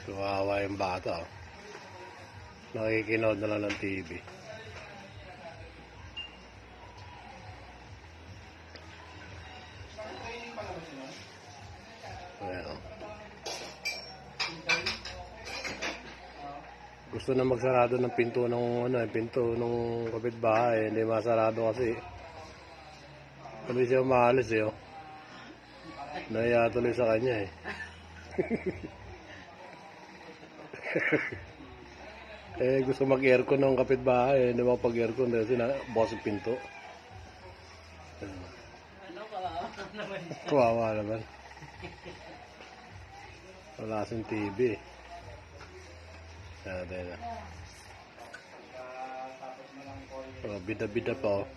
Kawawa yung bata. Nakikinood na lang ng TV. Ayan. Gusto na magsarado ng pinto ng kapitbahay, hindi masarado kasi. Kami siya umaalis eh. Oh. Naiya tuloy sa kanya eh. Eh gusto mag-aircon ng kapitbahay, hindi makapag-aircon dahil sinabukas yung pinto. Kawawa naman. Wala kasing TV. Bida-bida pa oh.